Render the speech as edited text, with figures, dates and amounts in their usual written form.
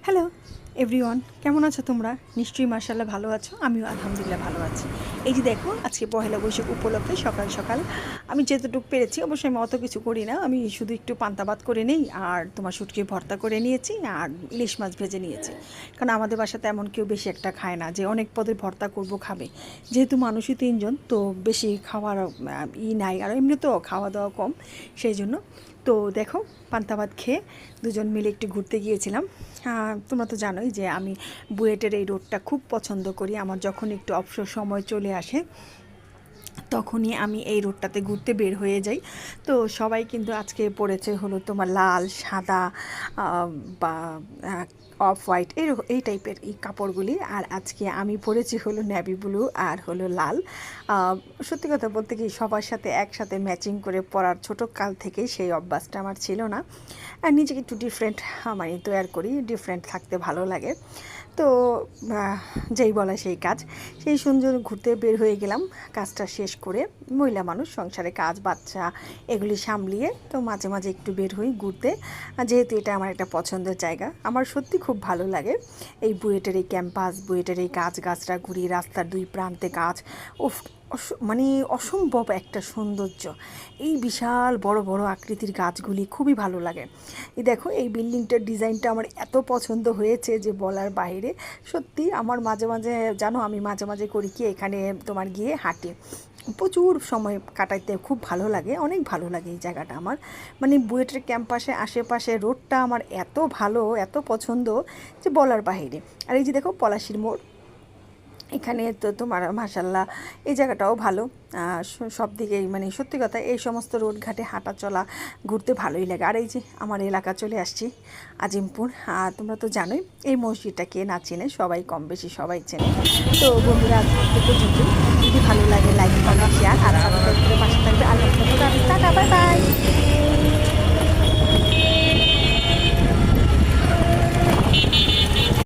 Hello everyone, কেমন আছো তোমরা? নিশ্চয়ই মাশাআল্লাহ ভালো আছো। আমিও আলহামদুলিল্লাহ ভালো আছি। এই যে দেখো, আজকে পহেলা বৈশাখ উপলক্ষে সকাল সকাল আমি যেতটুকু পেরেছি, অবশ্যই আমি অত কিছু করি না, আমি শুধু একটু পান্তা ভাত করে নিই আর তোমার শুটকি ভর্তা করে নিয়েছি আর ইলিশ মাছ ভেজে নিয়েছি। কারণ আমাদের বাসাতে এমন কেউ বেশি একটা খায় না যে অনেক পদের ভর্তা করব খাবে, যেহেতু মানুষই তিনজন, তো বেশি খাওয়ার নাই, আর এমনিতেও খাওয়া দাওয়া কম, সেই জন্য। তো দেখো, পান্তা ভাত খেয়ে দুজন মিলে একটু ঘুরতে গিয়েছিলাম। তোমরা তো জানোই যে আমি বুয়েটের এই রোডটা খুব পছন্দ করি। আমার যখন একটু অবসর সময় চলে আসে তখনই আমি এই রোডটাতে ঘুরতে বের হয়ে যাই। তো সবাই কিন্তু আজকে পরেছে হলো তোমার লাল, সাদা বা অফ হোয়াইট এই টাইপের এই কাপড়গুলি, আর আজকে আমি পরেছি হলো নেভি ব্লু আর হলো লাল। সত্যি কথা বলতে কি, সবার সাথে একসাথে ম্যাচিং করে পরার ছোটো কাল থেকেই সেই অভ্যাসটা আমার ছিল না। আর নিজেকে একটু ডিফারেন্ট মানে তৈরি করি, ডিফারেন্ট থাকতে ভালো লাগে। তো যেই বলা সেই কাজ, সেই সুন্দর ঘুরতে বের হয়ে গেলাম কাজটা শেষ করে। মহিলা মানুষ, সংসারে কাজ, বাচ্চা এগুলি সামলিয়ে তো মাঝে মাঝে একটু বের হই ঘুরতে, যেহেতু এটা আমার একটা পছন্দের জায়গা। আমার সত্যি খুব ভালো লাগে এই বুয়েটের এই ক্যাম্পাস, বুয়েটের এই গাছগাছরা ঘুরি, রাস্তার দুই প্রান্তে গাছ, উফ, মানে অসম্ভব একটা সৌন্দর্য। এই বিশাল বড় বড় আকৃতির গাছগুলি খুবই ভালো লাগে। এই দেখো, এই বিল্ডিংটার ডিজাইনটা আমার এত পছন্দ হয়েছে যে বলার বাইরে। সত্যি আমার মাঝে মাঝে জানো, আমি মাঝে মাঝে করি কি, এখানে তোমার গিয়ে হাঁটি, প্রচুর সময় কাটাইতে খুব ভালো লাগে, অনেক ভালো লাগে এই জায়গাটা আমার। মানে বুয়েটের ক্যাম্পাসে আশেপাশে রোডটা আমার এত ভালো, এত পছন্দ যে বলার বাইরে। আর এই যে দেখো, পলাশির মোড়, এখানে তো তোমার মাশাল্লাহ এই জায়গাটাও ভালো। সব দিকেই মানে সত্যি কথা, এই সমস্ত রোডঘাটে হাঁটা চলা ঘুরতে ভালোই লাগে। আর এই যে আমার এলাকা চলে আসছি, আজিমপুর। আর তোমরা তো জানোই এই মসজিদটা কে না চেনে, সবাই কম বেশি সবাই চেনে। তো বন্ধুরা, আজকে পর্যন্ত যদি ভালো লাগে লাইক কমেন্ট